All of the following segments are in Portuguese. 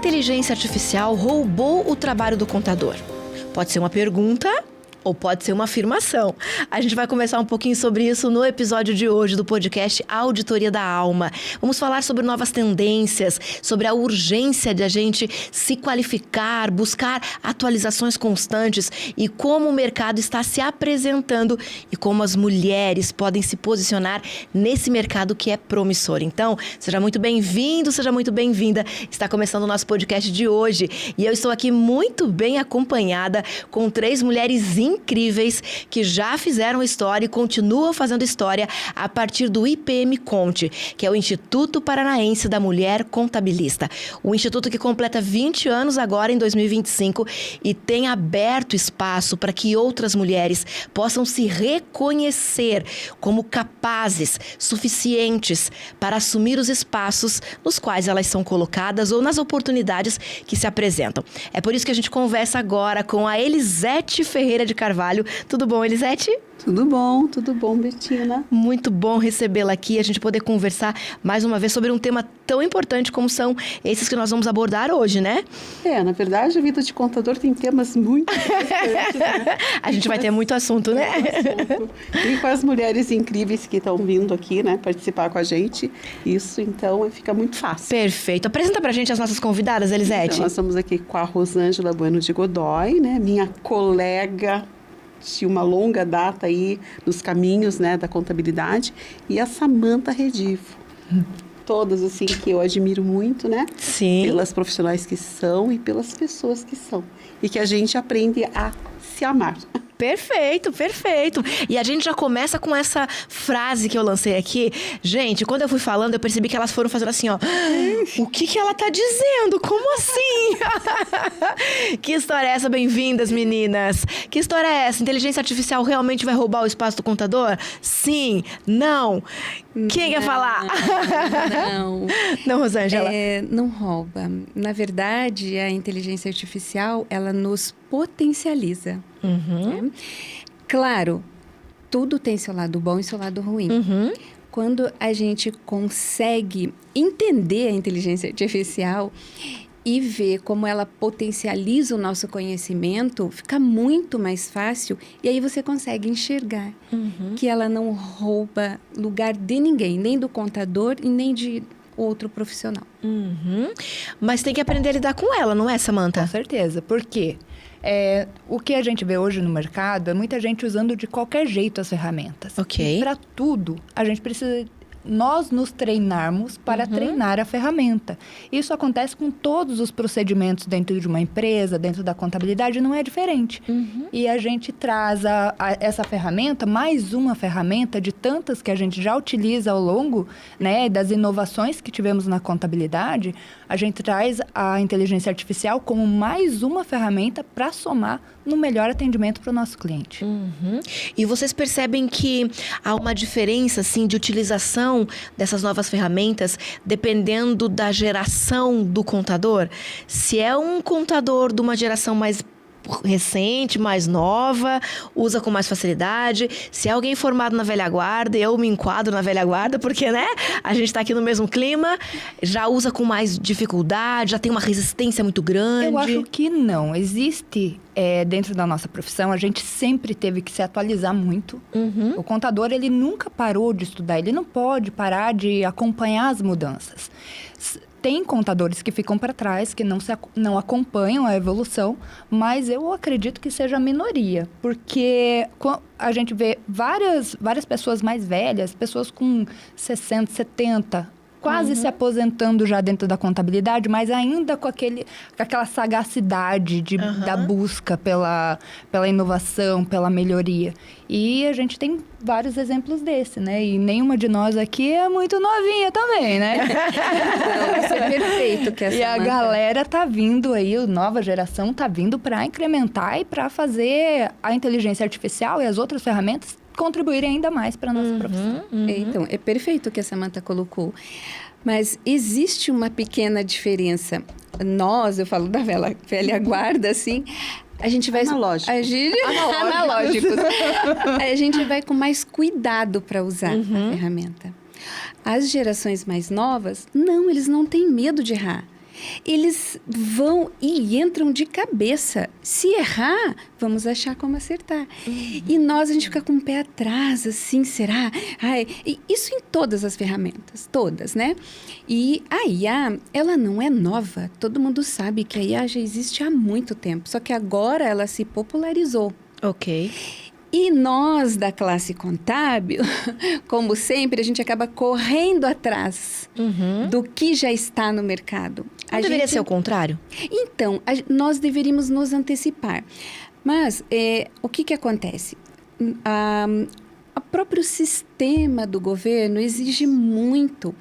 inteligência artificial roubou o trabalho do contador? Pode ser uma pergunta ou pode ser uma afirmação. A gente vai conversar um pouquinho sobre isso no episódio de hoje do podcast Auditoria da Alma. Vamos falar sobre novas tendências, sobre a urgência de a gente se qualificar, buscar atualizações constantes e como o mercado está se apresentando e como as mulheres podem se posicionar nesse mercado que é promissor. Então, seja muito bem-vindo, seja muito bem-vinda. Está começando o nosso podcast de hoje e eu estou aqui muito bem acompanhada com 3 mulheres incríveis que já fizeram história e continuam fazendo história a partir do IPM Conte, que é o Instituto Paranaense da Mulher Contabilista. O instituto que completa 20 anos agora em 2025 e tem aberto espaço para que outras mulheres possam se reconhecer como capazes, suficientes para assumir os espaços nos quais elas são colocadas ou nas oportunidades que se apresentam. É por isso que a gente conversa agora com a Elisete Ferreira de Carvalho. Tudo bom, Elisete? Tudo bom, Betina. Muito bom recebê-la aqui, a gente poder conversar mais uma vez sobre um tema tão importante como são esses que nós vamos abordar hoje, né? Na verdade, a vida de contador tem temas muito interessantes, né? A gente vai ter muito assunto, né? E com as mulheres incríveis que estão vindo aqui, né, participar com a gente, isso, então, fica muito fácil. Perfeito. Apresenta pra gente as nossas convidadas, Elisete. Então, nós estamos aqui com a Rosângela Bueno de Godoy, né, minha colega de uma longa data aí nos caminhos, né, da contabilidade, e a Samanta Redivo. Todas, assim, que eu admiro muito, né? Sim. Pelas profissionais que são e pelas pessoas que são. E que a gente aprende a se amar. Perfeito, perfeito. E a gente já começa com essa frase que eu lancei aqui. Gente, quando eu fui falando, eu percebi que elas foram fazendo assim, ó. O que ela tá dizendo? Como assim? Que história é essa? Bem-vindas, meninas. Que história é essa? Inteligência artificial realmente vai roubar o espaço do contador? Sim? Não? Quem quer falar? Não. Não, Rosângela? Não rouba. Na verdade, a inteligência artificial, ela nos potencializa. Uhum. Claro, tudo tem seu lado bom e seu lado ruim. Uhum. Quando a gente consegue entender a inteligência artificial e ver como ela potencializa o nosso conhecimento, fica muito mais fácil e aí você consegue enxergar que ela não rouba lugar de ninguém, nem do contador e nem de outro profissional. Uhum. Mas tem que aprender a lidar com ela, não é, Samanta? Com certeza. Por quê? O que a gente vê hoje no mercado é muita gente usando de qualquer jeito as ferramentas. Ok. E para tudo, a gente precisa nós nos treinarmos para treinar a ferramenta. Isso acontece com todos os procedimentos dentro de uma empresa, dentro da contabilidade, não é diferente. E a gente traz essa ferramenta, mais uma ferramenta de tantas que a gente já utiliza ao longo, né, das inovações que tivemos na contabilidade, a gente traz a inteligência artificial como mais uma ferramenta para somar no melhor atendimento para o nosso cliente. E vocês percebem que há uma diferença, assim, de utilização dessas novas ferramentas dependendo da geração do contador? Se é um contador de uma geração mais recente, mais nova, usa com mais facilidade. Se é alguém formado na velha guarda, eu me enquadro na velha guarda, porque, né, a gente está aqui no mesmo clima, já usa com mais dificuldade, já tem uma resistência muito grande. Eu acho que não. Existe, dentro da nossa profissão, a gente sempre teve que se atualizar muito. O contador, ele nunca parou de estudar, ele não pode parar de acompanhar as mudanças. Tem contadores que ficam para trás, que não acompanham a evolução, mas eu acredito que seja a minoria, porque a gente vê várias pessoas mais velhas, pessoas com 60, 70, quase se aposentando já dentro da contabilidade, mas ainda com aquela sagacidade da busca pela inovação, pela melhoria. E a gente tem vários exemplos desse, né? E nenhuma de nós aqui é muito novinha também, né? Não, isso é perfeito que essa E a galera tá vindo aí, a nova geração tá vindo para incrementar e para fazer a inteligência artificial e as outras ferramentas contribuírem ainda mais para a nossa profissão. Então, é perfeito o que a Samanta colocou. Mas existe uma pequena diferença. Eu falo da velha guarda, assim, a gente vai... Analógicos. Analógicos. A gente vai com mais cuidado para usar a ferramenta. As gerações mais novas, não, eles não têm medo de errar. eles vão e entram de cabeça. Se errar, vamos achar como acertar. E a gente fica com o pé atrás, assim, será? Ai, e isso em todas as ferramentas, todas, né? E a IA, ela não é nova. Todo mundo sabe que a IA já existe há muito tempo, só que agora ela se popularizou. Ok. E nós, da classe contábil, como sempre, a gente acaba correndo atrás do que já está no mercado. Não deveria ser o contrário? Então, nós deveríamos nos antecipar. Mas, o que acontece? O próprio sistema do governo exige muito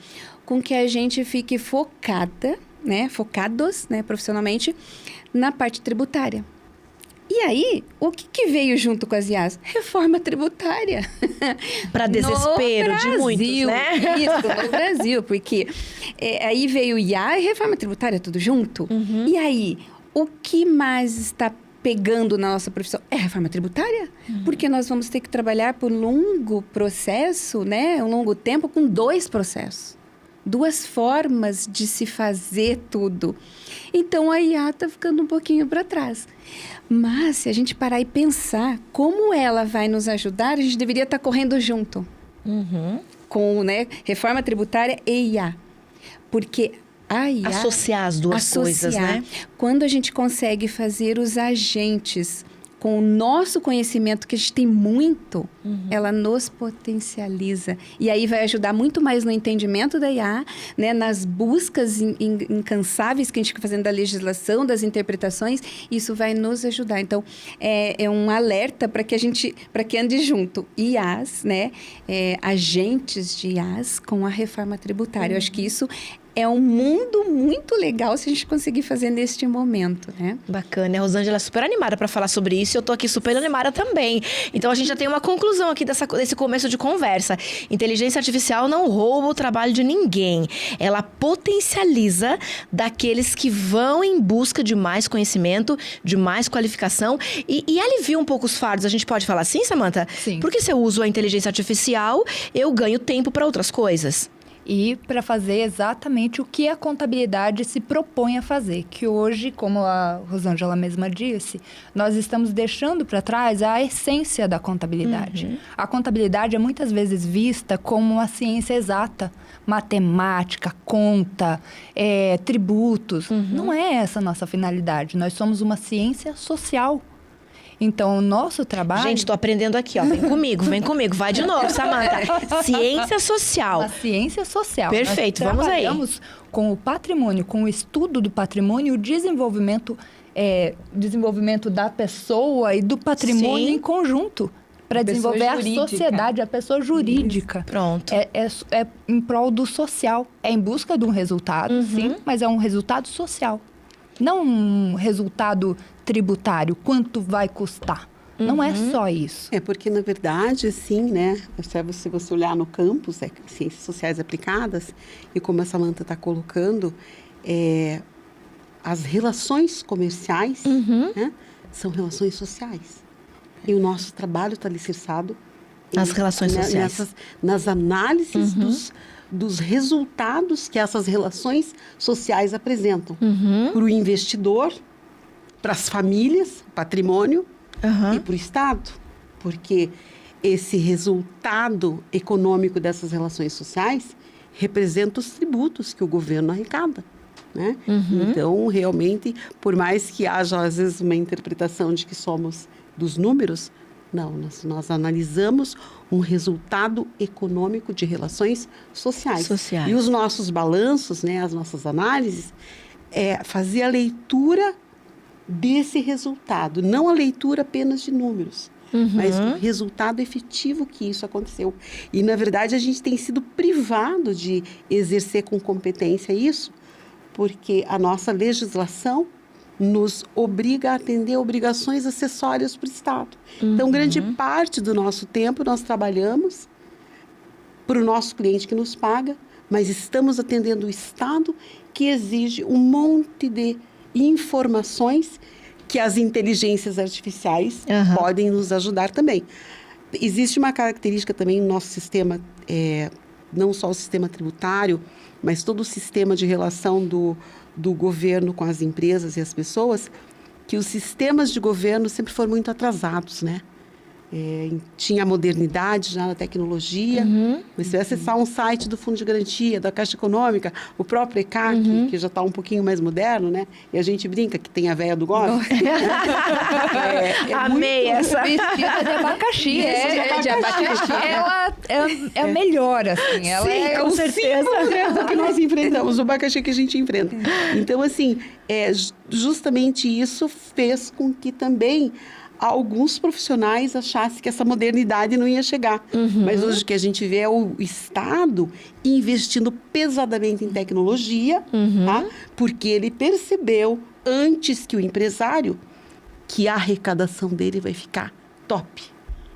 com que a gente fique focados, profissionalmente, na parte tributária. E aí, o que veio junto com as IAs? Reforma tributária. Para desespero de muitos, né? Isso, no Brasil, porque aí veio IA e reforma tributária tudo junto. E aí, o que mais está pegando na nossa profissão? É reforma tributária? Porque nós vamos ter que trabalhar por um longo processo, né? Um longo tempo com 2 processos. 2 formas de se fazer tudo. Então, a IA está ficando um pouquinho para trás. Mas, se a gente parar e pensar como ela vai nos ajudar, a gente deveria estar correndo junto. Com, reforma tributária e IA. Porque a IA... Associar as duas coisas, né? Quando a gente consegue fazer os agentes com o nosso conhecimento, que a gente tem muito, ela nos potencializa. E aí vai ajudar muito mais no entendimento da IA, né? Nas buscas incansáveis que a gente fica fazendo da legislação, das interpretações, isso vai nos ajudar. Então, é um alerta para que ande junto IAs, né? Agentes de IAs com a reforma tributária. Eu acho que isso é um mundo muito legal se a gente conseguir fazer neste momento, né? Bacana. A Rosângela é super animada para falar sobre isso e eu tô aqui super animada também. Então, a gente já tem uma conclusão aqui desse começo de conversa. Inteligência artificial não rouba o trabalho de ninguém. Ela potencializa daqueles que vão em busca de mais conhecimento, de mais qualificação e alivia um pouco os fardos. A gente pode falar assim, Samantha? Sim. Porque se eu uso a inteligência artificial, eu ganho tempo para outras coisas. E para fazer exatamente o que a contabilidade se propõe a fazer. Que hoje, como a Rosângela mesma disse, nós estamos deixando para trás a essência da contabilidade. A contabilidade é muitas vezes vista como uma ciência exata. Matemática, conta, tributos. Não é essa a nossa finalidade. Nós somos uma ciência social. Então, o nosso trabalho... Gente, tô aprendendo aqui, ó. Vem comigo. Vai de novo, Samantha. Ciência social. A ciência social. Perfeito, Nós vamos aí. trabalhamos com o patrimônio, com o estudo do patrimônio e o desenvolvimento da pessoa e do patrimônio Sim. em conjunto. Para desenvolver a sociedade, a pessoa jurídica. Isso. Pronto. É em prol do social. É em busca de um resultado, sim, mas é um resultado social. Não um resultado tributário, quanto vai custar. Não é só isso. Porque, na verdade, assim, né? Se você olhar no campus, ciências sociais aplicadas, e como a Samantha está colocando, as relações comerciais, né, são relações sociais. E o nosso trabalho está alicerçado Nas relações sociais. Nas análises dos resultados que essas relações sociais apresentam. Para o investidor, para as famílias, patrimônio, e para o Estado. Porque esse resultado econômico dessas relações sociais representa os tributos que o governo arrecada. Né? Então, realmente, por mais que haja, às vezes, uma interpretação de que somos dos números, não, nós analisamos um resultado econômico de relações sociais. E os nossos balanços, né, as nossas análises, fazer a leitura desse resultado, não a leitura apenas de números, mas o resultado efetivo que isso aconteceu. E, na verdade, a gente tem sido privado de exercer com competência isso, porque a nossa legislação nos obriga a atender obrigações acessórias para o Estado. Então, grande parte do nosso tempo nós trabalhamos para o nosso cliente que nos paga, mas estamos atendendo o Estado que exige um monte de informações que as inteligências artificiais podem nos ajudar também. Existe uma característica também no nosso sistema, não só o sistema tributário, mas todo o sistema de relação do governo com as empresas e as pessoas, que os sistemas de governo sempre foram muito atrasados, né? Tinha modernidade já na tecnologia. Você vai acessar um site do Fundo de Garantia, da Caixa Econômica, o próprio ECAC, que já está um pouquinho mais moderno, né? E a gente brinca que tem a véia do golfe. Amei essa. Vestida de abacaxi. De abacaxi. Ela é a melhor, assim. Ela Sim, com certeza. O que nós enfrentamos, o abacaxi que a gente enfrenta. Então, assim, justamente isso fez com que também alguns profissionais achassem que essa modernidade não ia chegar. Mas hoje o que a gente vê é o Estado investindo pesadamente em tecnologia, tá? Porque ele percebeu, antes que o empresário, que a arrecadação dele vai ficar top.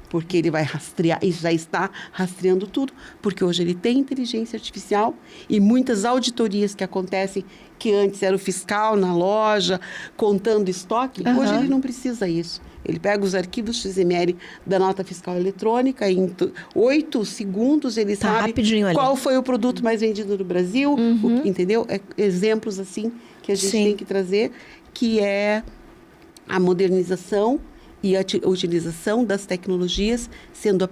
Porque ele vai rastrear, e já está rastreando tudo, porque hoje ele tem inteligência artificial e muitas auditorias que acontecem, que antes era o fiscal na loja, contando estoque, hoje ele não precisa isso. Ele pega os arquivos XML da nota fiscal eletrônica, em 8 segundos ele sabe qual foi o produto mais vendido no Brasil, entendeu? Exemplos assim que a gente tem que trazer, que é a modernização e a utilização das tecnologias sendo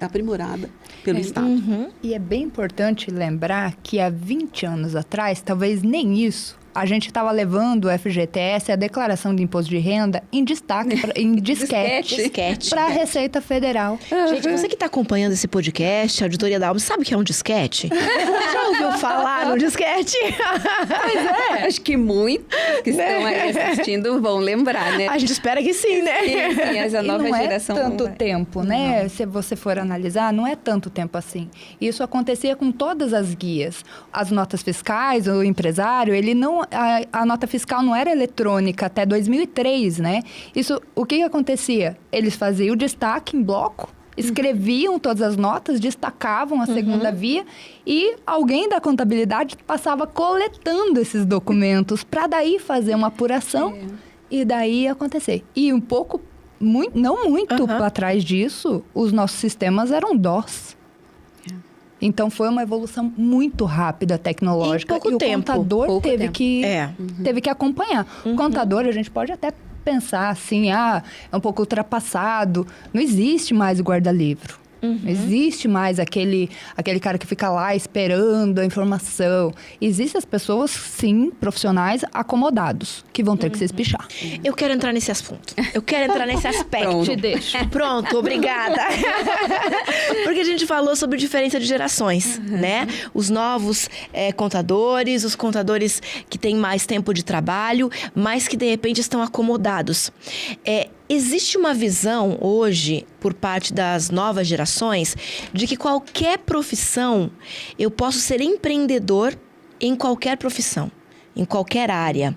aprimorada pelo Estado. E é bem importante lembrar que há 20 anos atrás, talvez nem isso, a gente estava levando o FGTS, a declaração de imposto de renda, em destaque, em disquete. Para a Receita Federal. Gente, você que está acompanhando esse podcast, a Auditoria da Alma, sabe o que é um disquete? Já ouviu falar no disquete? Pois é. Acho que muitos que estão aí assistindo vão lembrar, né? A gente espera que sim, né? Sim, essa nova geração não é tanto tempo, né? Se você for analisar, não é tanto tempo assim. Isso acontecia com todas as guias. As notas fiscais, o empresário, ele não... A nota fiscal não era eletrônica até 2003, né? Isso, o que acontecia? Eles faziam o destaque em bloco, escreviam todas as notas, destacavam a segunda via e alguém da contabilidade passava coletando esses documentos para daí fazer uma apuração e daí acontecer. E um pouco, não muito para trás disso, os nossos sistemas eram DOS. Então, foi uma evolução muito rápida tecnológica. Em pouco tempo. O contador teve que acompanhar. O contador, a gente pode até pensar assim, é um pouco ultrapassado. Não existe mais o guarda-livro. Não existe mais aquele cara que fica lá esperando a informação. Existem as pessoas, sim, profissionais acomodados, que vão ter que se espichar. Eu quero entrar nesse assunto. Eu quero entrar nesse aspecto. Pronto. Te deixo. Pronto, obrigada. Porque a gente falou sobre diferença de gerações, né? Os novos contadores, os contadores que têm mais tempo de trabalho, mas que, de repente, estão acomodados. Existe uma visão hoje, por parte das novas gerações, de que qualquer profissão, eu posso ser empreendedor em qualquer profissão, em qualquer área.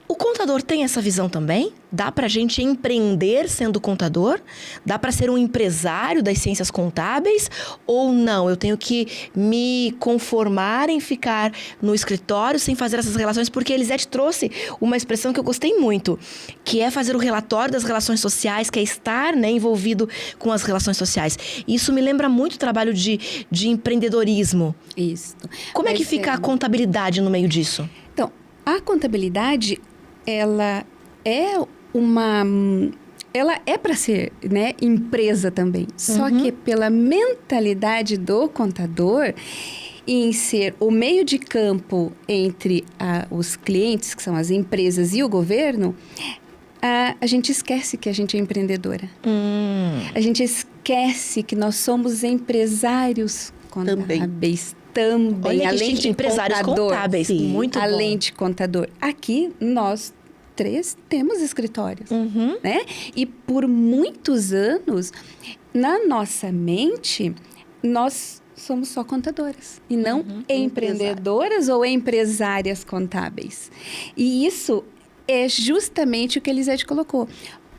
O contador tem essa visão também? Dá pra gente empreender sendo contador? Dá pra ser um empresário das ciências contábeis? Ou não? Eu tenho que me conformar em ficar no escritório sem fazer essas relações? Porque a Elisete trouxe uma expressão que eu gostei muito, que é fazer o relatório das relações sociais, que é estar, né, envolvido com as relações sociais. Isso me lembra muito o trabalho de empreendedorismo. Isso. Como é que fica a contabilidade no meio disso? Então, a contabilidade, ela é para ser, né, empresa também. Só que pela mentalidade do contador em ser o meio de campo entre os clientes, que são as empresas, e o governo, a gente esquece que a gente é empreendedora. A gente esquece que nós somos empresários contábeis também. Olha, além de empresários contador, contábeis. sim, Muito bom. além de contador. Aqui, nós 3 temos escritórios, né? E por muitos anos, na nossa mente, nós somos só contadoras e não empreendedoras ou empresárias contábeis. E isso é justamente o que a Elisete colocou.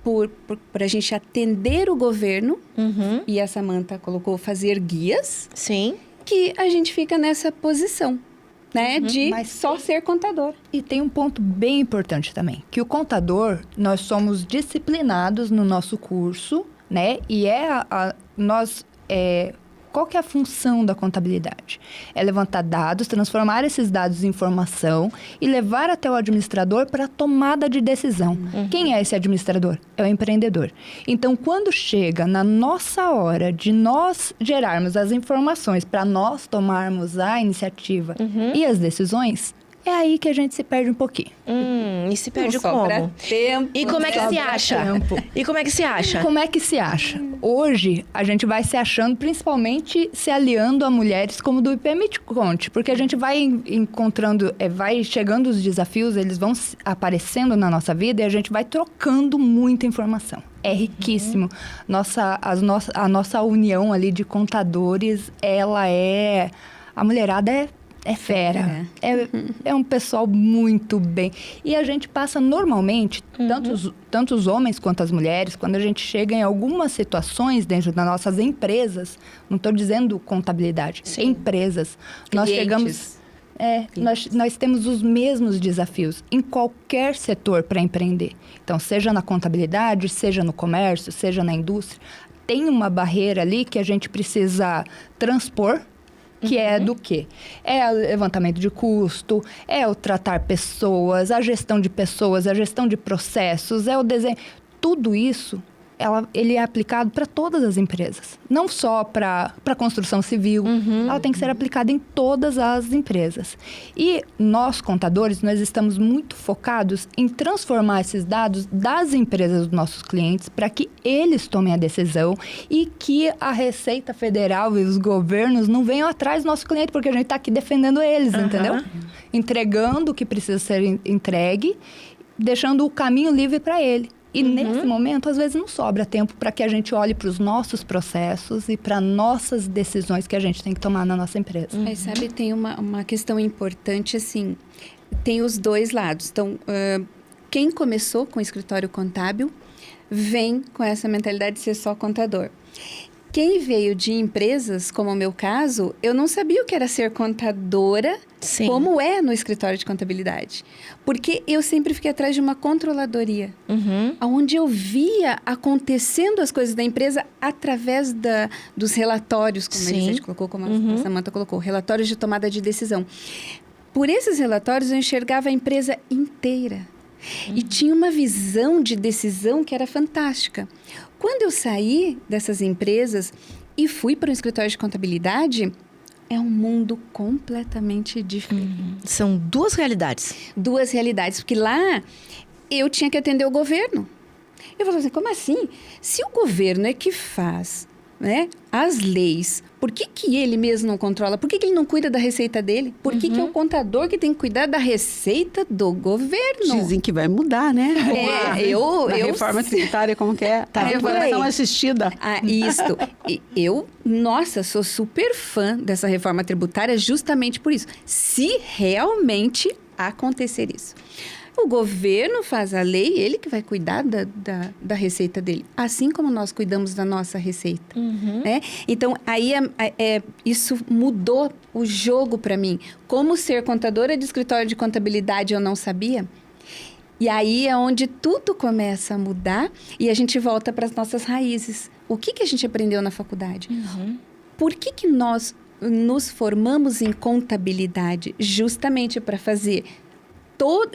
Por a gente atender o governo, e a Samantha colocou fazer guias, Sim. que a gente fica nessa posição, né? De só ser contador. E tem um ponto bem importante também, que o contador, nós somos disciplinados no nosso curso, né? E nós Qual que é a função da contabilidade? É levantar dados, transformar esses dados em informação e levar até o administrador para a tomada de decisão. Quem é esse administrador? É o empreendedor. Então, quando chega na nossa hora de nós gerarmos as informações para nós tomarmos a iniciativa e as decisões, é aí que a gente se perde um pouquinho. E se perde Sobra como? tempo. E como é que se Sobra acha? tempo. E como é que se acha? Como é que se acha? Hoje, a gente vai se achando, principalmente se aliando a mulheres como do IP Me Conte, porque a gente vai encontrando, vai chegando os desafios, eles vão aparecendo na nossa vida e a gente vai trocando muita informação. É riquíssimo. A nossa união ali de contadores, ela é... A mulherada é fera. É um pessoal muito bem. E a gente passa normalmente, tanto os homens quanto as mulheres, quando a gente chega em algumas situações dentro das nossas empresas, não estou dizendo contabilidade, empresas, nós chegamos... nós temos os mesmos desafios em qualquer setor para empreender. Então, seja na contabilidade, seja no comércio, seja na indústria, tem uma barreira ali que a gente precisa transpor, que é do quê? É o levantamento de custo, é o tratar pessoas, a gestão de pessoas, a gestão de processos, é o desenho. Tudo isso, ele é aplicado para todas as empresas. Não só para a construção civil, ela tem que ser aplicada em todas as empresas. E nós, contadores, nós estamos muito focados em transformar esses dados das empresas dos nossos clientes para que eles tomem a decisão e que a Receita Federal e os governos não venham atrás do nosso cliente, porque a gente está aqui defendendo eles, entendeu? Entregando o que precisa ser entregue, deixando o caminho livre para ele. E nesse momento, às vezes, não sobra tempo para que a gente olhe para os nossos processos e para nossas decisões que a gente tem que tomar na nossa empresa. Mas sabe, tem uma questão importante, assim, tem os dois lados. Então, quem começou com o escritório contábil vem com essa mentalidade de ser só contador. Quem veio de empresas, como o meu caso, eu não sabia o que era ser contadora, como é no escritório de contabilidade. Porque eu sempre fiquei atrás de uma controladoria, onde eu via acontecendo as coisas da empresa através dos relatórios, como a Elisete colocou, como a Samantha colocou, relatórios de tomada de decisão. Por esses relatórios, eu enxergava a empresa inteira. E tinha uma visão de decisão que era fantástica. Quando eu saí dessas empresas e fui para um escritório de contabilidade, é um mundo completamente diferente. São duas realidades. Duas realidades, porque lá eu tinha que atender o governo. Eu falava assim, como assim? Se o governo é que faz, né, as leis, por que ele mesmo não controla? Por que ele não cuida da receita dele? Por que é o contador que tem que cuidar da receita do governo? Dizem que vai mudar, né? A reforma tributária, como que é? Tá, Regulação assistida. Isso. Nossa, sou super fã dessa reforma tributária justamente por isso. Se realmente acontecer isso. O governo faz a lei, ele que vai cuidar da receita dele. Assim como nós cuidamos da nossa receita. Né? Então, aí isso mudou o jogo para mim. Como ser contadora de escritório de contabilidade eu não sabia. E aí é onde tudo começa a mudar e a gente volta para as nossas raízes. O que a gente aprendeu na faculdade? Por que nós nos formamos em contabilidade? Justamente para fazer...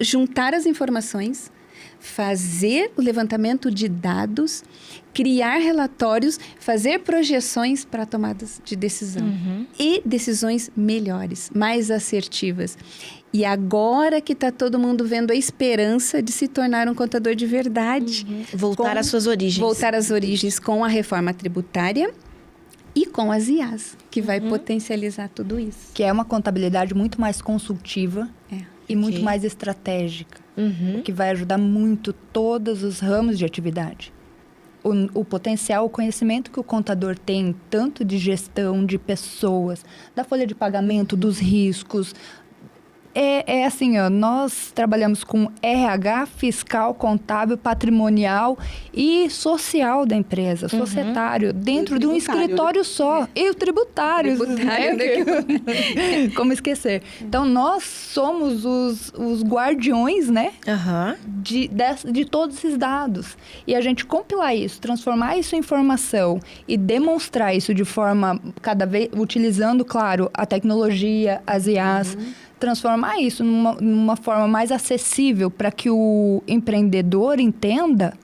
juntar as informações, fazer o levantamento de dados, criar relatórios, fazer projeções para tomadas de decisão. E decisões melhores, mais assertivas. E agora que está todo mundo vendo a esperança de se tornar um contador de verdade. Voltar às suas origens. Voltar às origens com a reforma tributária e com as IAs, que vai potencializar tudo isso. Que é uma contabilidade muito mais consultiva. E muito mais estratégica, o que vai ajudar muito todos os ramos de atividade. O potencial, o conhecimento que o contador tem, tanto de gestão de pessoas, da folha de pagamento, dos riscos, É assim, ó, nós trabalhamos com RH, fiscal, contábil, patrimonial e social da empresa, societário, dentro de um escritório só. E o tributário. Como esquecer? Então, nós somos os guardiões, né? De todos esses dados. E a gente compilar isso, transformar isso em informação e demonstrar isso de forma cada vez, utilizando, claro, a tecnologia, as IAs, transformar isso numa forma mais acessível para que o empreendedor entenda.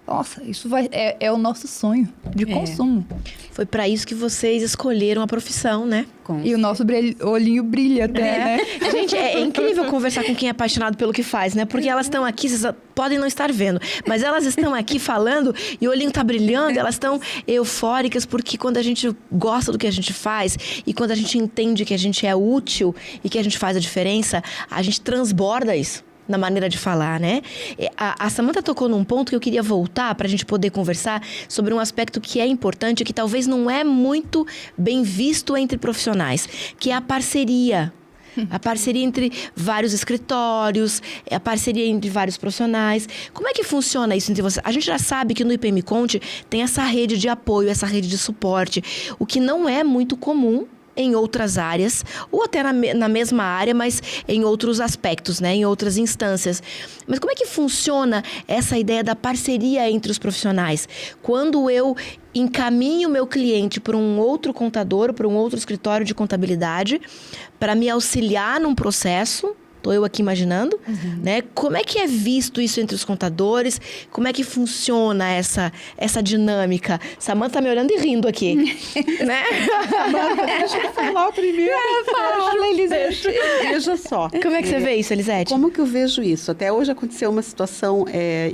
Nossa, isso é o nosso sonho de consumo. Foi para isso que vocês escolheram a profissão, né? E o nosso olhinho brilha até, né? Gente, é incrível conversar com quem é apaixonado pelo que faz, né? Porque elas estão aqui, vocês podem não estar vendo, mas elas estão aqui falando e o olhinho tá brilhando, elas estão eufóricas, porque quando a gente gosta do que a gente faz e quando a gente entende que a gente é útil e que a gente faz a diferença, a gente transborda isso na maneira de falar, né? A Samantha tocou num ponto que eu queria voltar para a gente poder conversar sobre um aspecto que é importante, que talvez não é muito bem visto entre profissionais, que é a parceria. A parceria entre vários escritórios, a parceria entre vários profissionais. Como é que funciona isso entre vocês? A gente já sabe que no IPM Conte tem essa rede de apoio, essa rede de suporte, o que não é muito comum em outras áreas, ou até na mesma área, mas em outros aspectos, né? Em outras instâncias. Mas como é que funciona essa ideia da parceria entre os profissionais? Quando eu encaminho o meu cliente para um outro contador, para um outro escritório de contabilidade, para me auxiliar num processo, estou eu aqui imaginando, né? Como é que é visto isso entre os contadores? Como é que funciona essa dinâmica? Samantha tá me olhando e rindo aqui, né? Samantha, deixa eu falar primeiro. Fala, Elisete. Veja só. Como é que você vê isso, Elisete? Como que eu vejo isso? Até hoje aconteceu uma situação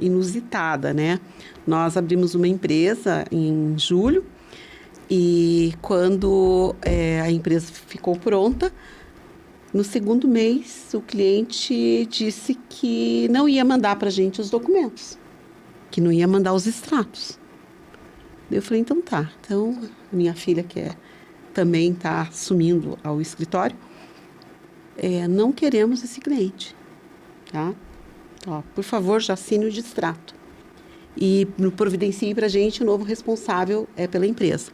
inusitada, né? Nós abrimos uma empresa em julho e quando a empresa ficou pronta, no segundo mês, o cliente disse que não ia mandar para a gente os documentos, que não ia mandar os extratos. Eu falei, então tá. Então, minha filha, que também está assumindo ao escritório, não queremos esse cliente, tá? Ó, por favor, já assine o extrato. E providencie para a gente o novo responsável pela empresa.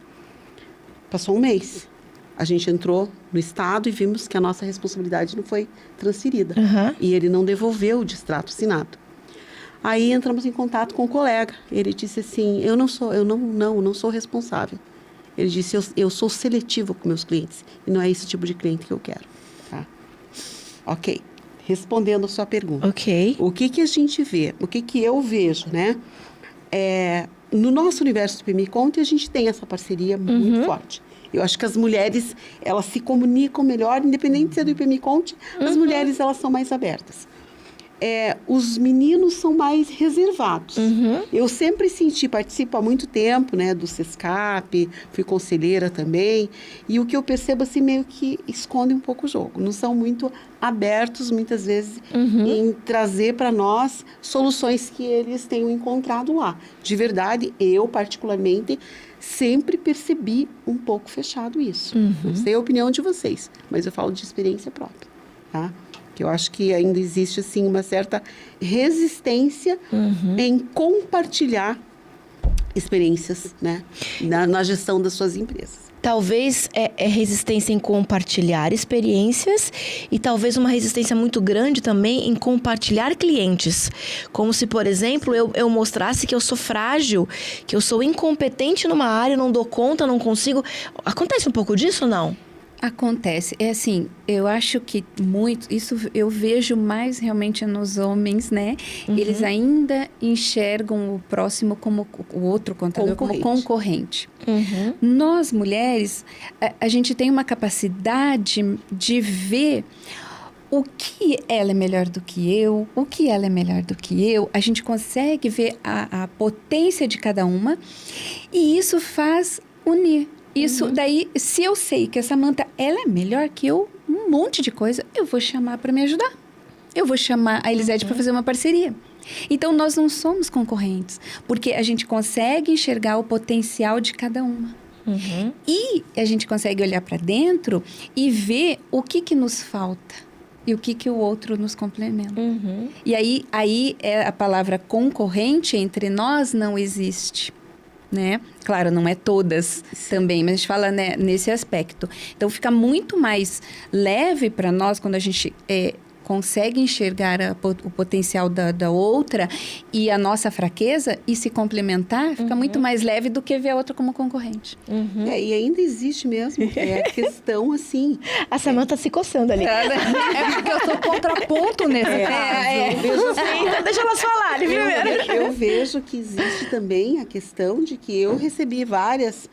Passou um mês. A gente entrou no estado e vimos que a nossa responsabilidade não foi transferida. E ele não devolveu o extrato assinado. Aí entramos em contato com o colega. Ele disse assim, eu não sou responsável. Ele disse, eu sou seletivo com meus clientes. E não é esse tipo de cliente que eu quero. Tá? Ok. Respondendo a sua pergunta. Ok. O que a gente vê? O que eu vejo, né? No nosso universo do IPM Conte, a gente tem essa parceria muito forte. Eu acho que as mulheres, elas se comunicam melhor, independente de ser do IPM Conte, as mulheres, elas são mais abertas. Os meninos são mais reservados. Eu sempre participo há muito tempo, né, do SESCAP, fui conselheira também, e o que eu percebo, assim, meio que esconde um pouco o jogo. Não são muito abertos, muitas vezes, em trazer para nós soluções que eles tenham encontrado lá. De verdade, eu, particularmente, sempre percebi um pouco fechado isso. Não sei a opinião de vocês, mas eu falo de experiência própria, tá? Que eu acho que ainda existe, assim, uma certa resistência em compartilhar experiências, né, na gestão das suas empresas. Talvez é resistência em compartilhar experiências e talvez uma resistência muito grande também em compartilhar clientes. Como se, por exemplo, eu mostrasse que eu sou frágil, que eu sou incompetente numa área, não dou conta, não consigo. Acontece um pouco disso ou não? Acontece. Assim, eu acho que isso eu vejo mais realmente nos homens, né? Eles ainda enxergam o próximo como o outro contador, como concorrente. Nós, mulheres, a gente tem uma capacidade de ver o que ela é melhor do que eu, o que ela é melhor do que eu. A gente consegue ver a potência de cada uma e isso faz unir. Isso, daí, se eu sei que a Samantha, ela é melhor que eu, um monte de coisa, eu vou chamar para me ajudar. Eu vou chamar a Elisete para fazer uma parceria. Então, nós não somos concorrentes, porque a gente consegue enxergar o potencial de cada uma. E a gente consegue olhar para dentro e ver o que nos falta. e o que o outro nos complementa. E aí a palavra concorrente entre nós não existe, né? Claro, não é todas também, mas a gente fala, né, nesse aspecto. Então, fica muito mais leve para nós quando a gente consegue enxergar o potencial da outra e a nossa fraqueza e se complementar, fica muito mais leve do que ver a outra como concorrente. E ainda existe mesmo. É a questão, assim... A Samantha se coçando ali. É porque eu sou contraponto nesse caso. Eu vejo assim, Então, deixa elas falarem primeiro. eu vejo que existe também a questão de que eu recebi vários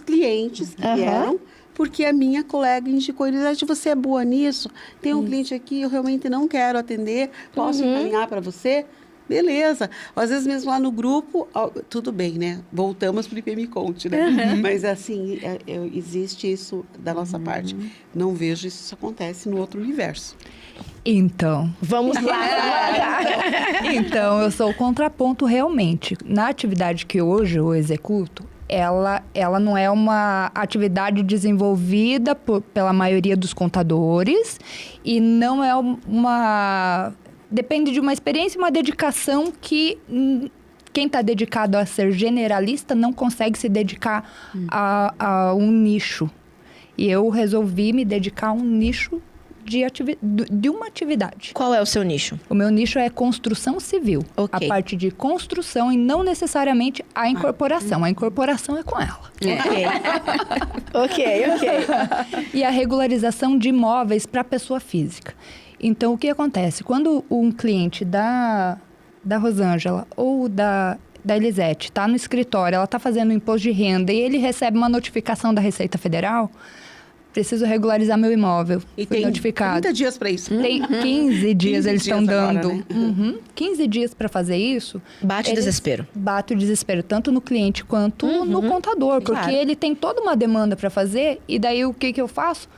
clientes que vieram porque a minha colega indicou, ele disse, você é boa nisso, tem um cliente aqui, eu realmente não quero atender, posso encaminhar para você? Beleza. Às vezes mesmo lá no grupo, tudo bem, né? Voltamos para o IP Me Conte, né? Mas assim, existe isso da nossa parte. Não vejo isso acontece no outro universo. Então, Vamos lá. então, eu sou o contraponto realmente. Na atividade que hoje eu executo, ela não é uma atividade desenvolvida pela maioria dos contadores e não é uma... Depende de uma experiência e uma dedicação que quem está dedicado a ser generalista não consegue se dedicar a um nicho. E eu resolvi me dedicar a um nicho de uma atividade. Qual é o seu nicho? O meu nicho é construção civil. Ok. A parte de construção e não necessariamente a incorporação. A incorporação é com ela. Ok. E a regularização de imóveis para pessoa física. Então, o que acontece? Quando um cliente da Rosângela ou da Elisete está no escritório, ela está fazendo o imposto de renda e ele recebe uma notificação da Receita Federal, preciso regularizar meu imóvel. E Fui tem notificado. 30 dias para isso. Tem 15 dias 15 eles estão dias agora, dando. né? 15 dias para fazer isso. Bate o desespero. Bate o desespero, tanto no cliente quanto no contador. Porque Claro. ele tem toda uma demanda para fazer e daí o que eu faço?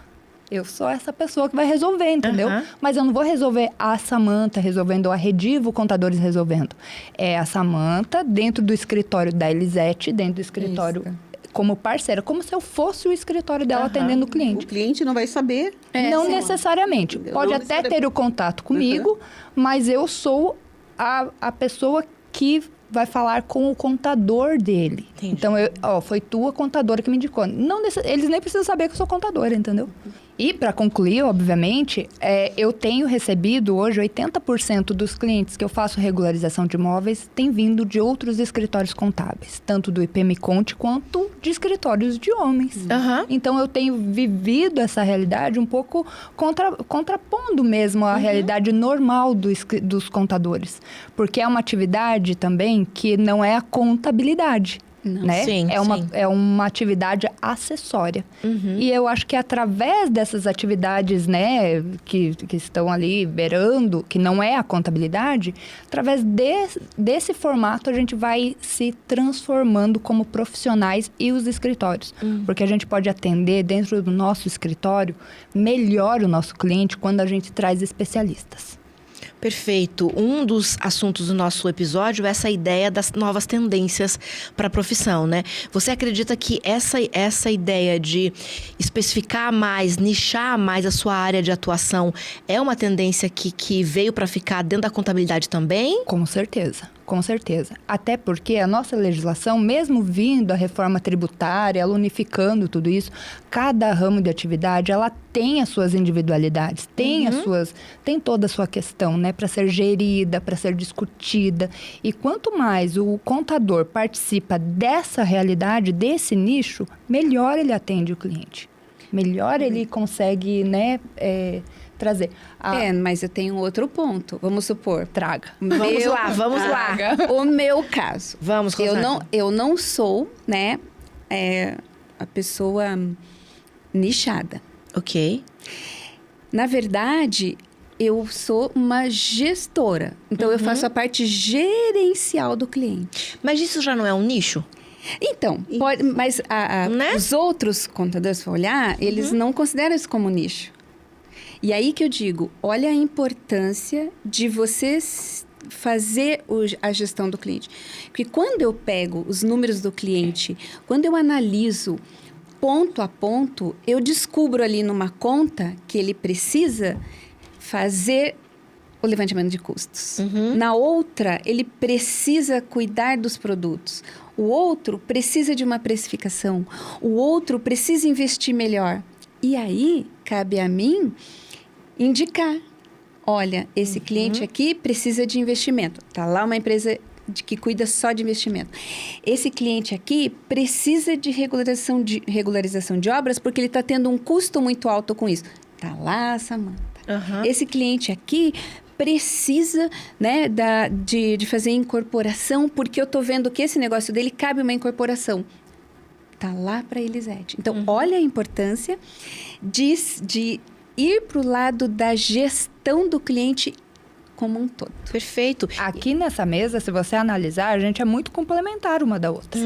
Eu sou essa pessoa que vai resolver, entendeu? Mas eu não vou resolver a Samantha resolvendo ou a Redivo Contadores resolvendo. É a Samantha dentro do escritório da Elisete, dentro do escritório como parceira, como se eu fosse o escritório dela atendendo o O cliente. cliente não vai saber. Não necessariamente. Entendeu? Pode Não até necessariamente. ter o contato comigo, mas eu sou a pessoa que vai falar com o contador dele. Entendi. Então, foi tua contadora que me indicou. Eles nem precisam saber que eu sou contadora, entendeu? E, para concluir, obviamente, eu tenho recebido hoje 80% dos clientes que eu faço regularização de imóveis têm vindo de outros escritórios contábeis, tanto do IP Me Conte quanto de escritórios de homens. Então, eu tenho vivido essa realidade um pouco contrapondo mesmo a realidade normal dos contadores. Porque é uma atividade também que não é a contabilidade. Né? Sim, É uma atividade acessória. E eu acho que através dessas atividades, né, que estão ali beirando, que não é a contabilidade, através desse formato a gente vai se transformando como profissionais e os escritórios. Porque a gente pode atender dentro do nosso escritório melhor o nosso cliente quando a gente traz especialistas. Perfeito. Um dos assuntos do nosso episódio é essa ideia das novas tendências para a profissão, né? Você acredita que essa ideia de especificar mais, nichar mais a sua área de atuação é uma tendência que veio para ficar dentro da contabilidade também? Com certeza. Com certeza. Até porque a nossa legislação, mesmo vindo a reforma tributária, ela unificando tudo isso, cada ramo de atividade, ela tem as suas individualidades, tem toda a sua questão, né, para ser gerida, para ser discutida. E quanto mais o contador participa dessa realidade, desse nicho, melhor ele atende o cliente. Melhor ele consegue, né, trazer. Mas eu tenho outro ponto. Vamos supor. Traga. Vamos lá. O meu caso. Vamos, Rosângela. Eu não sou, né, a pessoa nichada. Ok. Na verdade, eu sou uma gestora. Então, eu faço a parte gerencial do cliente. Mas isso já não é um nicho? Então, mas Né? os outros contadores, se for olhar, eles não consideram isso como nicho. E aí que eu digo, olha a importância de você fazer a gestão do cliente. Porque quando eu pego os números do cliente, quando eu analiso ponto a ponto, eu descubro ali numa conta que ele precisa fazer o levantamento de custos. Na outra, ele precisa cuidar dos produtos. O outro precisa de uma precificação. O outro precisa investir melhor. E aí, cabe a mim indicar. Olha, esse cliente aqui precisa de investimento. Está lá uma empresa que cuida só de investimento. Esse cliente aqui precisa de regularização de obras porque ele está tendo um custo muito alto com isso. Está lá, Samanta. Esse cliente aqui precisa, né, de fazer incorporação porque eu estou vendo que esse negócio dele cabe uma incorporação. Está lá para a Elisete. Então, olha a importância de ir para o lado da gestão do cliente como um todo. Perfeito. Aqui nessa mesa, se você analisar, a gente é muito complementar uma da outra.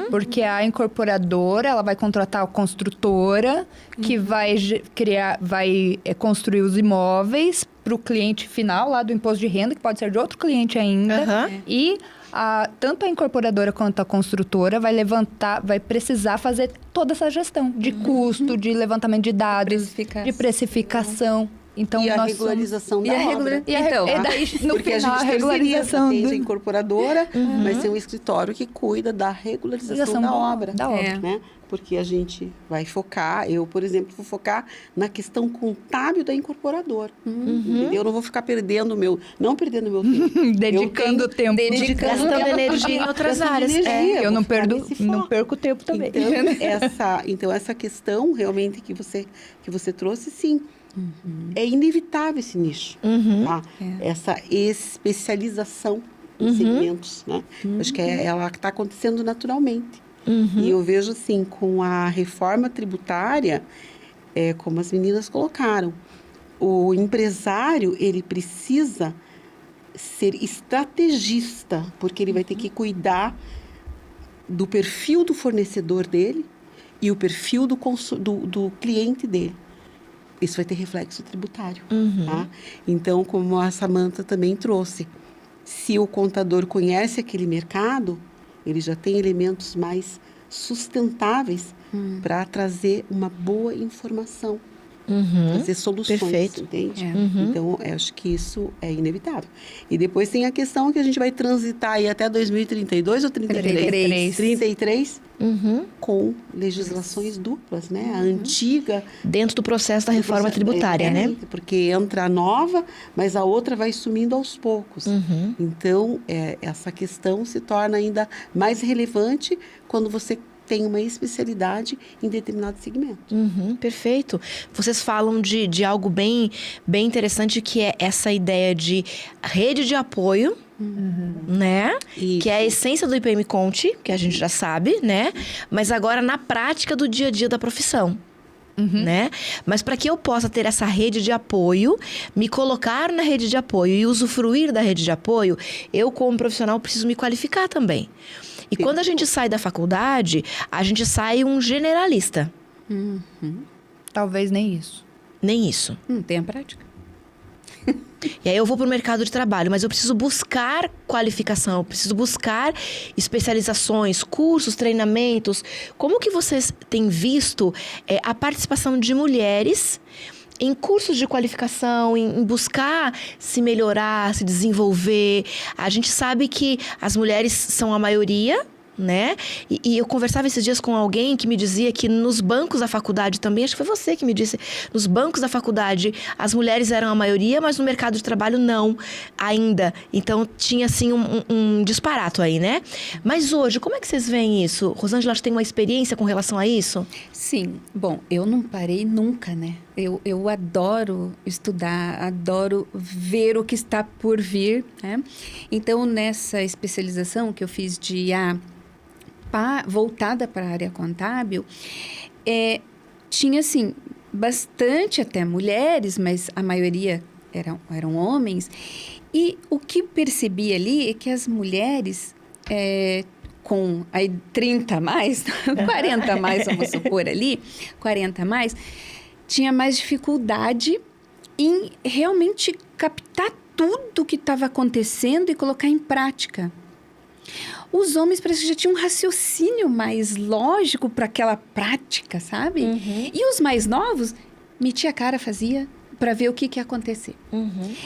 Porque a incorporadora, ela vai contratar a construtora, que vai construir os imóveis para o cliente final lá do imposto de renda, que pode ser de outro cliente ainda. E tanto a incorporadora quanto a construtora vai precisar fazer toda essa gestão de custo, de levantamento de dados, de precificação. Então, e a regularização da obra. Daí, no porque final, a gente regularização tem a incorporadora, mas tem um escritório que cuida da regularização da obra. Né? Porque a gente vai focar, eu, por exemplo, vou focar na questão contábil da incorporadora. Entendeu? Eu não vou ficar perdendo o meu tempo. Dedicando tempo. Gastando energia em outras áreas. Eu não perco tempo também. Então, essa questão realmente que você trouxe, sim. É inevitável esse nicho, tá? Essa especialização em segmentos, né? Acho que ela está acontecendo naturalmente. E eu vejo assim, com a reforma tributária, como as meninas colocaram, o empresário, ele precisa ser estrategista, porque ele vai ter que cuidar do perfil do fornecedor dele e o perfil do cliente dele. Isso vai ter reflexo tributário. Tá? Então, como a Samanta também trouxe, se o contador conhece aquele mercado, ele já tem elementos mais sustentáveis para trazer uma boa informação, trazer soluções, entende? Então, eu acho que isso é inevitável. E depois tem a questão que a gente vai transitar aí até 2032 ou 33? 33. Com legislações duplas, né? A antiga... Dentro do processo da reforma tributária, né? Porque entra a nova, mas a outra vai sumindo aos poucos. Então, essa questão se torna ainda mais relevante quando você tem uma especialidade em determinado segmento. Perfeito. Vocês falam de algo bem interessante, que é essa ideia de rede de apoio, né? Isso. Que é a essência do IPM Conte, que a gente já sabe, né? Mas agora na prática do dia a dia da profissão. Né? Mas para que eu possa ter essa rede de apoio, me colocar na rede de apoio e usufruir da rede de apoio, eu como profissional preciso me qualificar também. E quando a gente sai da faculdade, a gente sai um generalista. Talvez nem isso. Nem isso. Não tem a prática. E aí eu vou para o mercado de trabalho, mas eu preciso buscar qualificação, eu preciso buscar especializações, cursos, treinamentos. Como que vocês têm visto a participação de mulheres em cursos de qualificação, em buscar se melhorar, se desenvolver? A gente sabe que as mulheres são a maioria, né? E eu conversava esses dias com alguém que me dizia que nos bancos da faculdade também, acho que foi você que me disse, nos bancos da faculdade as mulheres eram a maioria, mas no mercado de trabalho não, ainda. Então tinha assim um disparato aí, né? Mas hoje, como é que vocês veem isso? Rosângela, tem uma experiência com relação a isso? Sim. Bom, eu não parei nunca, né? Eu adoro estudar, adoro ver o que está por vir, né? Então, nessa especialização que eu fiz de IA voltada para a área contábil, tinha, assim, bastante até mulheres, mas a maioria eram homens. E o que percebi ali é que as mulheres, com aí 30 a mais, 40 a mais, vamos supor ali, 40 a mais, tinha mais dificuldade em realmente captar tudo que estava acontecendo e colocar em prática. Os homens parece que já tinham um raciocínio mais lógico para aquela prática, sabe? E os mais novos, metia a cara, fazia para ver o que ia acontecer.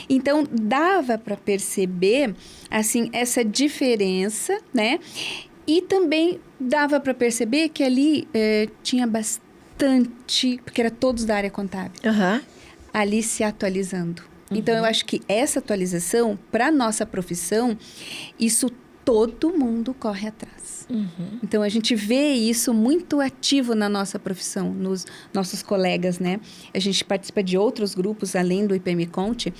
Então, dava para perceber, assim, essa diferença, né? E também dava para perceber que ali tinha bastante, porque era todos da área contábil, ali se atualizando. Então, eu acho que essa atualização, para nossa profissão, isso todo mundo corre atrás. Então, a gente vê isso muito ativo na nossa profissão, nos nossos colegas, né? A gente participa de outros grupos, além do IPM Conte.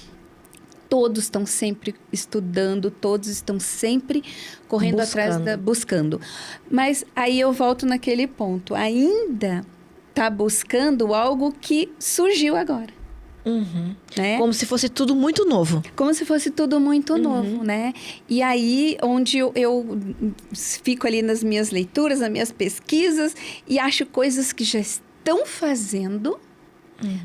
Todos estão sempre estudando, todos estão sempre correndo atrás, buscando. Mas aí eu volto naquele ponto. Ainda está buscando algo que surgiu agora. Né? Como se fosse tudo muito novo. Como se fosse tudo muito novo, né? E aí, onde eu fico ali nas minhas leituras, nas minhas pesquisas, e acho coisas que já estão fazendo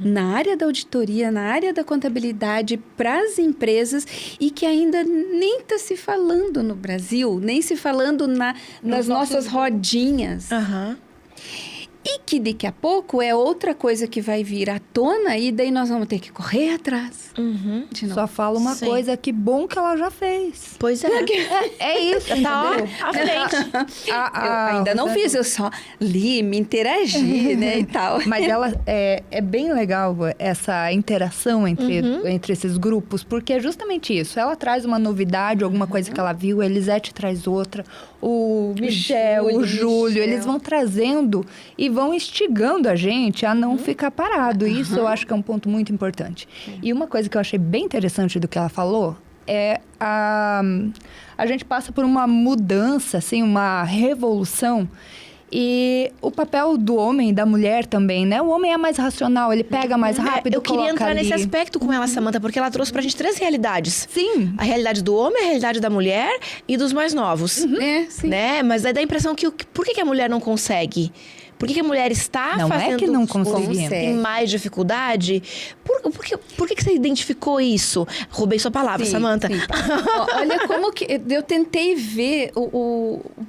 na área da auditoria, na área da contabilidade, para as empresas, e que ainda nem está se falando no Brasil, nem se falando nas nossas rodinhas. E que daqui a pouco é outra coisa que vai vir à tona e daí nós vamos ter que correr atrás. De novo. Só fala uma coisa, que bom que ela já fez. Pois é. É isso, Tá ó, entendeu? à frente. Eu ainda não fiz, eu só li, me interagi, né, e tal. Mas ela é bem legal essa interação entre esses grupos, porque é justamente isso. Ela traz uma novidade, alguma coisa que ela viu, a Elisete traz outra, o Michel, o Júlio, eles vão trazendo e vão instigando a gente a não ficar parado. Isso eu acho que é um ponto muito importante. E uma coisa que eu achei bem interessante do que ela falou é a gente passa por uma mudança, assim, uma revolução. E o papel do homem e da mulher também, né? O homem é mais racional, ele pega mais rápido, eu queria entrar ali. nesse aspecto com ela, Samantha, porque ela trouxe pra gente 3 realidades. Sim. A realidade do homem, a realidade da mulher e dos mais novos. Sim. Né? Mas aí dá a impressão que por que a mulher não consegue? Por que a mulher está Não fazendo... é que não consegue. Tem mais dificuldade? Por que você identificou isso? Roubei sua palavra, Sim, Samantha. sim. Olha como que... Eu tentei ver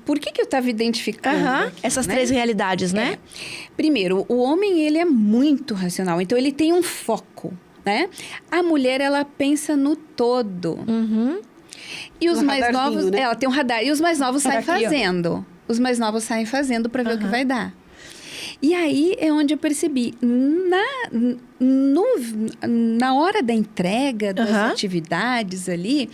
por que eu estava identificando. Essas né? 3 realidades, né? Primeiro, o homem, ele é muito racional. Então, ele tem um foco, né? A mulher, ela pensa no todo. E os mais novos... né? Ela tem um radar. E os mais novos saem Aqui, ó. fazendo. Os mais novos saem fazendo para ver o que vai dar. E aí é onde eu percebi, na hora da entrega das atividades ali,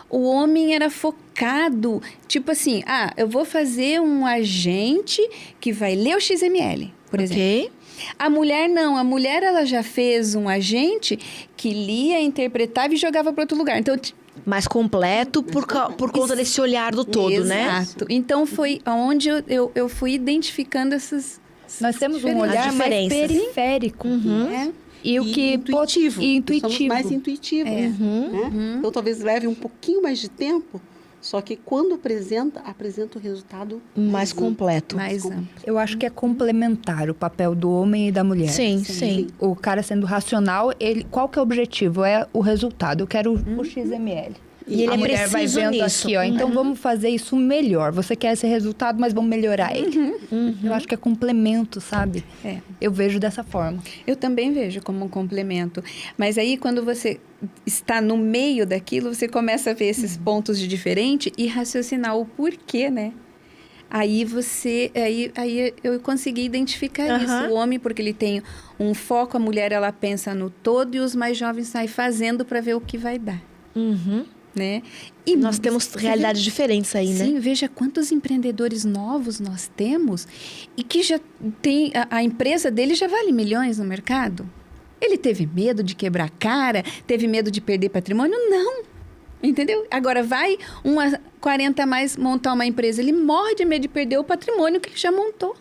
o homem era focado, tipo assim, eu vou fazer um agente que vai ler o XML, por exemplo. A mulher não, a mulher ela já fez um agente que lia, interpretava e jogava para outro lugar. Então, Mais completo por conta desse olhar do todo, né? Exato. Então, foi onde eu fui identificando essas... Nós temos um olhar mais periférico. né? E o que intuitivo. E intuitivo. Somos mais intuitivos. Né? Então, talvez leve um pouquinho mais de tempo, só que quando apresenta o resultado Mais completo. Mais amplo. Eu acho que é complementar o papel do homem e da mulher. Sim. O cara sendo racional, qual que é o objetivo? É o resultado. Eu quero o XML. E ele a é mulher vai preciso vendo nisso. aqui, ó. Então, vamos fazer isso melhor. Você quer esse resultado, mas vamos melhorar ele. Eu acho que é complemento, sabe? Eu vejo dessa forma. Eu também vejo como um complemento. Mas aí, quando você está no meio daquilo, você começa a ver esses pontos de diferente e raciocinar o porquê, né? Aí eu consegui identificar isso. O homem, porque ele tem um foco, a mulher, ela pensa no todo, e os mais jovens saem fazendo para ver o que vai dar. Né? E Nós temos realidades diferentes aí, né? Sim, veja quantos empreendedores novos nós temos e que já tem... A empresa dele já vale milhões no mercado. Ele teve medo de quebrar a cara? Teve medo de perder patrimônio? Não. Entendeu? Agora vai 40 a mais montar uma empresa. Ele morre de medo de perder o patrimônio que ele já montou.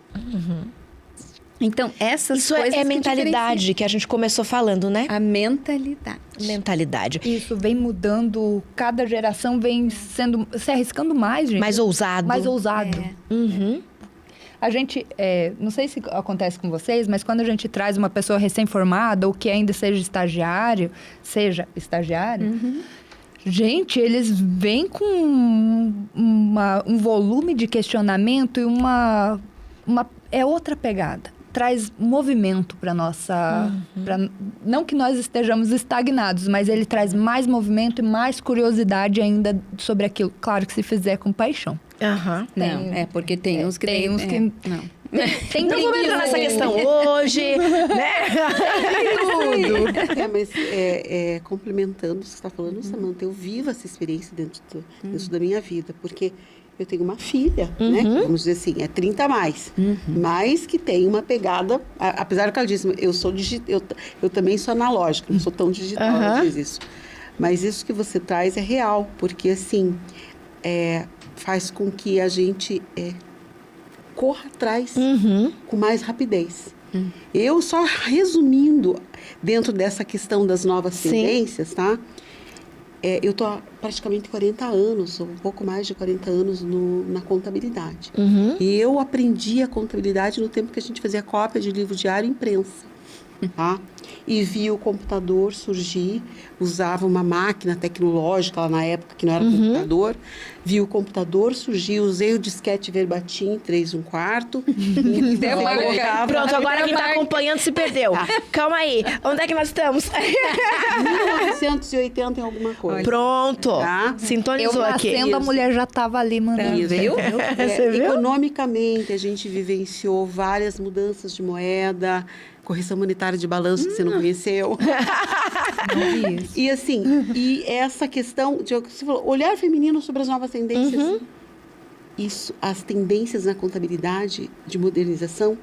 Então, essas Isso coisas é a mentalidade que a gente começou falando, né? A mentalidade. Mentalidade. Isso vem mudando, cada geração vem se arriscando mais, gente. Mais ousado. Mais ousado. A gente, não sei se acontece com vocês, mas quando a gente traz uma pessoa recém-formada ou que ainda seja estagiário, Gente, eles vêm com um volume de questionamento e é outra pegada. Traz movimento para nossa... não que nós estejamos estagnados, mas ele traz mais movimento e mais curiosidade ainda sobre aquilo. Claro que se fizer com paixão. Aham. Não, porque tem uns que... Não. Não vamos entrar nessa questão hoje, né? Tudo. Mas complementando o que você está falando, Samanta, eu vivo essa experiência dentro da minha vida, porque eu tenho uma filha, né? Vamos dizer assim, 30 a mais. Mas que tem uma pegada, apesar que ela disse, eu também sou analógica, não sou tão digital, ela diz isso. Mas isso que você traz é real, porque assim, faz com que a gente corra atrás com mais rapidez. Eu só resumindo, dentro dessa questão das novas tendências, tá? Eu estou há praticamente 40 anos, ou um pouco mais de 40 anos na contabilidade. E eu aprendi a contabilidade no tempo que a gente fazia cópia de livro diário e imprensa. Tá? E vi o computador surgir, usava uma máquina tecnológica lá na época que não era computador, vi o computador surgir, usei o disquete Verbatim 3/4. Pronto, agora quem está acompanhando se perdeu. Calma aí, onde é que nós estamos? 1980 em alguma coisa. Pronto, Tá? sintonizou aqui. Nascendo, a mulher já estava ali mandando. Isso. Viu? Você viu? Economicamente, a gente vivenciou várias mudanças de moeda, correção monetária de balanço que você não conheceu. E assim, e essa questão de você falou, olhar feminino sobre as novas tendências. Isso, as tendências na contabilidade de modernização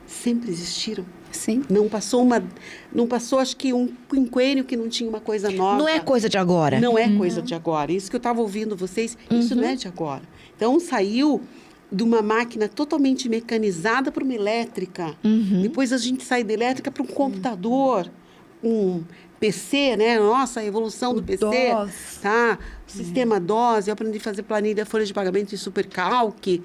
sempre existiram. Sim. Não passou acho que um quinquênio que não tinha uma coisa nova. Não é coisa de agora. Não é coisa de agora. Isso que eu estava ouvindo vocês, isso não é de agora. Então, saiu de uma máquina totalmente mecanizada para uma elétrica. Depois a gente sai da elétrica para um computador, um PC, né? Nossa, a evolução do PC. DOS. Tá? Sistema DOS, eu aprendi a fazer planilha, folha de pagamento em supercalque.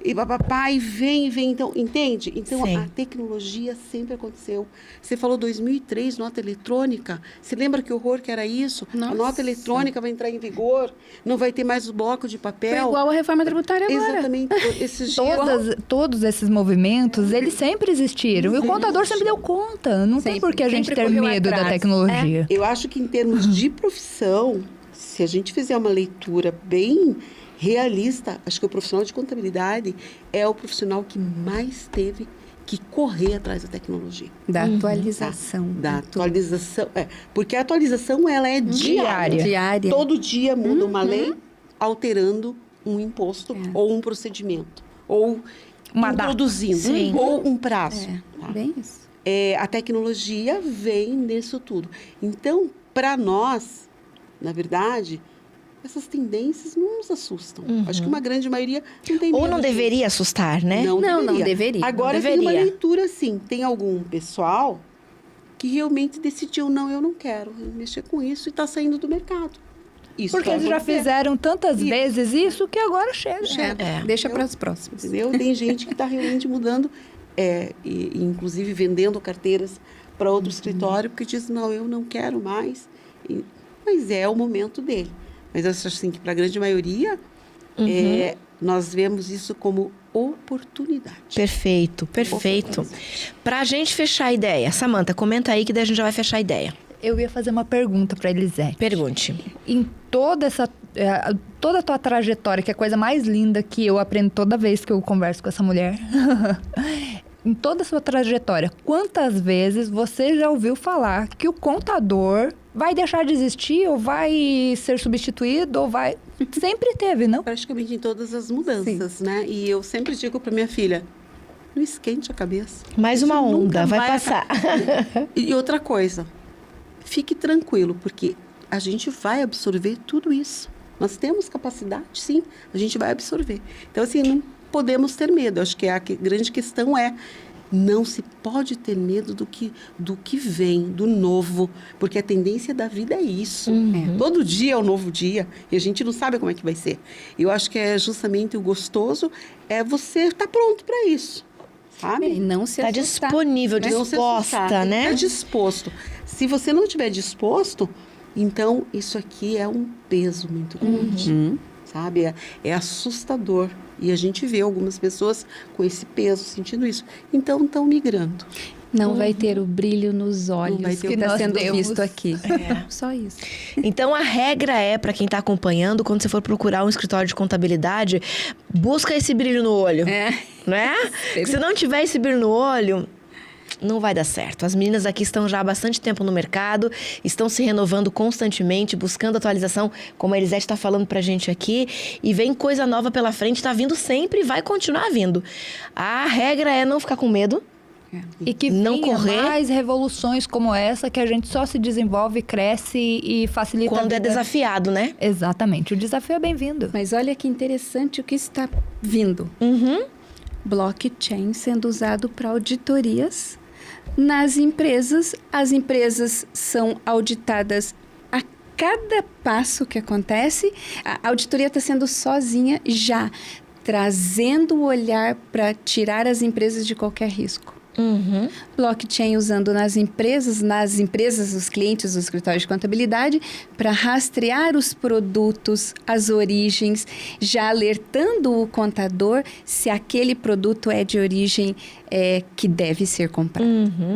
E papapá, e vem. Então, entende? Então, Sim. a tecnologia sempre aconteceu. Você falou 2003, nota eletrônica. Você lembra que horror que era isso? Nossa. A nota eletrônica vai entrar em vigor, não vai ter mais o bloco de papel. Foi igual a reforma tributária agora. Exatamente. Esses dias... Todos esses movimentos, eles sempre existiram. E o contador sempre deu conta. Não tem Sempre. por que a gente Sempre ter correu medo da atrás. tecnologia. Eu acho que em termos de profissão, se a gente fizer uma leitura bem realista, acho que o profissional de contabilidade é o profissional que mais teve que correr atrás da tecnologia. Da atualização. Da atualização. Porque a atualização, ela é diária. Diária. Todo dia muda uma lei alterando um imposto ou um procedimento. Ou Uma data. introduzindo. Sim. Ou um prazo. Tá? Bem isso. A tecnologia vem nisso tudo. Então, para nós, na verdade, essas tendências não nos assustam. Acho que uma grande maioria não tem medo. Ou não disso. deveria assustar, né? Não deveria. Agora Não tem uma deveria. leitura, sim. Tem algum pessoal que realmente decidiu, não, eu não quero mexer com isso e está saindo do mercado. Isso Porque vai eles já acontecer. fizeram tantas Isso. vezes isso que agora chega. Deixa para os próximos. Entendeu? Tem gente que está realmente mudando, e inclusive vendendo carteiras para outro escritório, porque diz, não, eu não quero mais. Mas é o momento dele. Mas eu acho assim que para a grande maioria, nós vemos isso como oportunidade. Perfeito. Pra gente fechar a ideia, Samanta, comenta aí que daí a gente já vai fechar a ideia. Eu ia fazer uma pergunta para Elisete. Pergunte. Em toda a tua trajetória, que é a coisa mais linda que eu aprendo toda vez que eu converso com essa mulher. Em toda a sua trajetória, quantas vezes você já ouviu falar que o contador vai deixar de existir, ou vai ser substituído, ou vai... Sempre teve, não? Praticamente em todas as mudanças, né? E eu sempre digo para minha filha, não esquente a cabeça. Mais uma Isso onda, nunca vai passar. E outra coisa, fique tranquilo, porque a gente vai absorver tudo isso. Nós temos capacidade, sim, a gente vai absorver. Então, assim, não podemos ter medo. Eu acho que a grande questão não se pode ter medo do que vem, do novo, porque a tendência da vida é isso. Todo dia é um novo dia e a gente não sabe como é que vai ser. Eu acho que é justamente o gostoso você estar pronto para isso, sabe? E não se Tá assustar. disponível, Não se disposta, assustar, né? Tá disposto. Se você não estiver disposto, Então, isso aqui é um peso muito grande, sabe? É assustador. E a gente vê algumas pessoas com esse peso, sentindo isso. Então, estão migrando. Não vai ter o brilho nos olhos vai ter que o está nós sendo temos. visto aqui. É. Só isso. Então, a regra é, para quem está acompanhando, quando você for procurar um escritório de contabilidade, busca esse brilho no olho, né? Se não tiver esse brilho no olho, não vai dar certo. As meninas aqui estão já há bastante tempo no mercado, estão se renovando constantemente, buscando atualização, como a Elisete está falando pra gente aqui, e vem coisa nova pela frente, tá vindo sempre e vai continuar vindo. A regra é não ficar com medo, E que não venha correr mais revoluções como essa, que a gente só se desenvolve, cresce e facilita a quando é vida. desafiado, né? Exatamente. O desafio é bem-vindo. Mas olha que interessante o que está vindo. Blockchain sendo usado para auditorias nas empresas. As empresas são auditadas a cada passo que acontece. A auditoria está sendo sozinha já, trazendo o olhar para tirar as empresas de qualquer risco. Blockchain usando nas empresas, os clientes do escritório de contabilidade, para rastrear os produtos, as origens, já alertando o contador se aquele produto é de origem que deve ser comprado.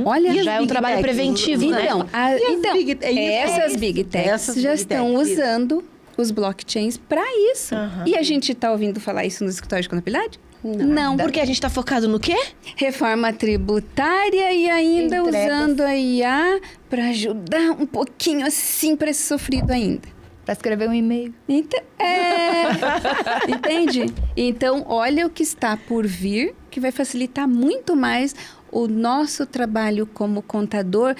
Olha, E as Já é um Big trabalho Techs, preventivo, né? então, essas Big Techs Essas já Big estão Techs, isso. usando os blockchains para isso. E a gente está ouvindo falar isso no escritório de contabilidade? Não. Porque a gente tá focado no quê? Reforma tributária e ainda Entregas. usando a IA para ajudar um pouquinho assim para esse sofrido ainda. Para escrever um e-mail. Então, entende? Então, olha o que está por vir, que vai facilitar muito mais o nosso trabalho como contador,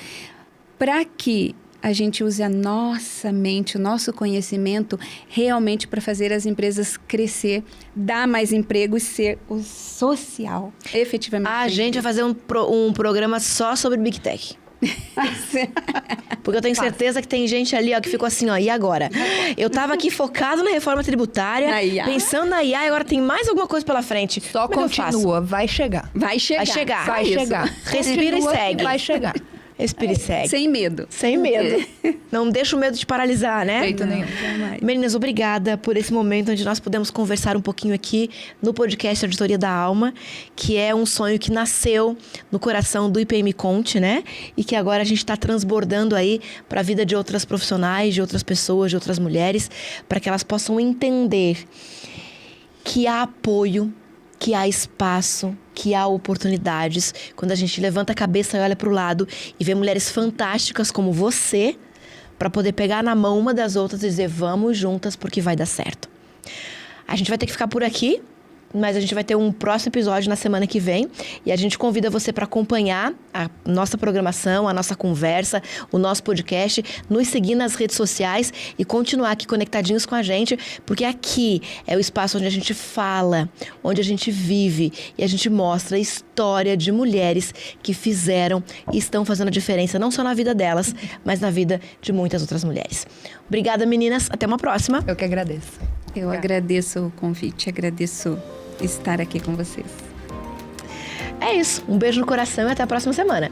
para que a gente use a nossa mente, o nosso conhecimento realmente para fazer as empresas crescer, dar mais emprego e ser o social, efetivamente. A gente vai fazer um programa só sobre Big Tech. Porque eu tenho certeza que tem gente ali, ó, que ficou assim, ó, e agora? Eu tava aqui focado na reforma tributária, Na IA. pensando na IA, e agora tem mais alguma coisa pela frente. Só Como é que eu faço? continua, vai chegar. Vai chegar. Vai chegar. só Vai isso. chegar. Respira e Continua que segue. vai chegar. Respira e segue. Sem medo. Sem medo. Não deixa o medo te paralisar, né? Jeito nenhum. Jamais. Meninas, obrigada por esse momento onde nós pudemos conversar um pouquinho aqui no podcast Auditoria da Alma, que é um sonho que nasceu no coração do IPM Conte, né? E que agora a gente está transbordando aí para a vida de outras profissionais, de outras pessoas, de outras mulheres, para que elas possam entender que há apoio, que há espaço, que há oportunidades. Quando a gente levanta a cabeça e olha para o lado e vê mulheres fantásticas como você, para poder pegar na mão uma das outras e dizer, vamos juntas porque vai dar certo. A gente vai ter que ficar por aqui, mas a gente vai ter um próximo episódio na semana que vem e a gente convida você para acompanhar a nossa programação, a nossa conversa, o nosso podcast, nos seguir nas redes sociais e continuar aqui conectadinhos com a gente, porque aqui é o espaço onde a gente fala, onde a gente vive e a gente mostra a história de mulheres que fizeram e estão fazendo a diferença não só na vida delas, mas na vida de muitas outras mulheres. Obrigada, meninas. Até uma próxima. Eu que agradeço. Eu agradeço o convite, agradeço estar aqui com vocês. É isso. Um beijo no coração e até a próxima semana.